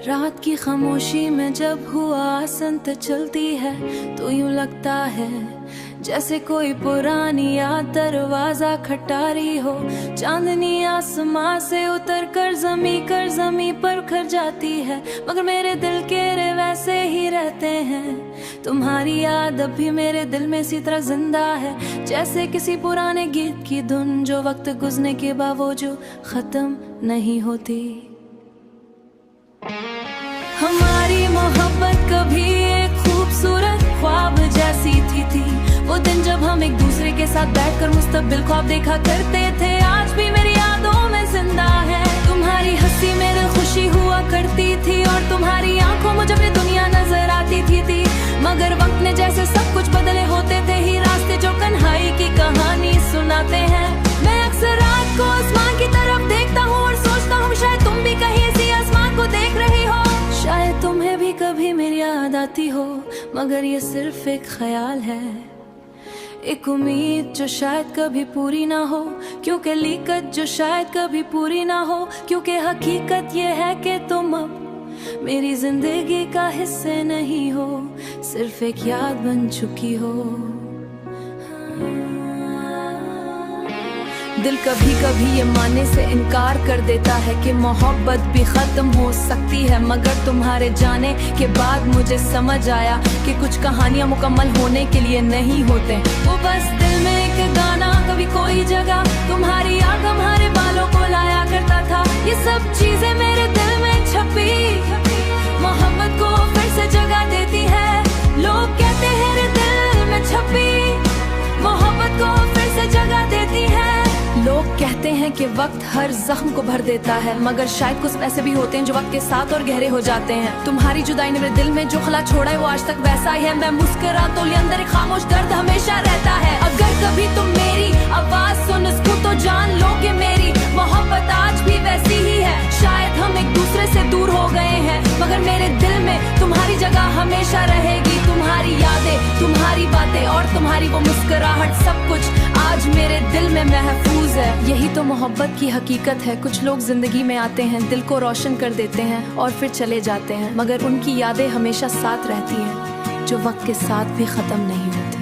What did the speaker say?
रात की खामोशी में जब हुआ संत चलती है तो यूं लगता है जैसे कोई पुरानी याद दरवाजा खटारी हो। चांदनी आसमां से उतर कर जमी पर खर जाती है, मगर मेरे दिल के रे वैसे ही रहते हैं। तुम्हारी याद अब भी मेरे दिल में इसी तरह जिंदा है, जैसे किसी पुराने गीत की धुन जो वक्त गुजरने के बावजूद खत्म नहीं होती। हमारी मोहब्बत कभी एक खूबसूरत ख्वाब जैसी थी। वो दिन जब हम एक दूसरे के साथ बैठकर मुस्तकबिल ख्वाब देखा करते थे, आज भी मेरी यादों में जिंदा है। तुम्हारी हंसी मेरे खुशी हुआ करती थी और तुम्हारी आंखों में जब ये दुनिया नजर आती थी। मगर वक्त ने जैसे सब कुछ बदले होते थे ही रास्ते जो कन्हाई की कहानी सुनाते हैं। मैं अक्सर रात को आसमान की तरफ देखता हूँ और सोचता हूँ शायद तुम भी कहीं इसी आसमान को देख रही हो। शायद तुम्हें भी कभी मेरी याद आती हो, मगर ये सिर्फ एक ख्याल है, एक उम्मीद जो शायद कभी पूरी ना हो, क्योंकि लिखत जो शायद कभी पूरी ना हो। क्योंकि हकीकत ये है कि तुम अब मेरी जिंदगी का हिस्से नहीं हो, सिर्फ एक याद बन चुकी हो। दिल कभी कभी ये मानने से इनकार कर देता है कि मोहब्बत भी खत्म हो सकती है, मगर तुम्हारे जाने के बाद मुझे समझ आया कि कुछ कहानियां मुकम्मल होने के लिए नहीं होते। वो बस दिल में एक गाना, कभी कोई जगह, तुम्हारी याद हमारे बालों को लाया करता था। ये सब चीजें मेरे दिल में छपी, मोहब्बत को फिर से जगह देती है। लोग कहते हैं रे दिल में छपी, मोहब्बत को फिर से जगह देती है। लोग कहते हैं कि वक्त हर जख्म को भर देता है, मगर शायद कुछ ऐसे भी होते हैं जो वक्त के साथ और गहरे हो जाते हैं। तुम्हारी जुदाई ने मेरे दिल में जो खला छोड़ा है वो आज तक वैसा ही है। मैं मुस्कुरा तो ये अंदर एक खामोश दर्द हमेशा रहता है। अगर कभी तुम मेरी आवाज सुन इसको तो जान लो कि मेरी मोहब्बत आज भी वैसी ही है। शायद हम एक दूसरे से दूर हो गए हैं, मगर मेरे दिल में तुम्हारी जगह हमेशा रहेगी। तुम्हारी यादें, तुम्हारी बातें और तुम्हारी वो मुस्कुराहट, सब कुछ आज मेरे दिल में महफूज है। यही तो मोहब्बत की हकीकत है। कुछ लोग जिंदगी में आते हैं, दिल को रोशन कर देते हैं और फिर चले जाते हैं, मगर उनकी यादें हमेशा साथ रहती हैं, जो वक्त के साथ भी खत्म नहीं होती।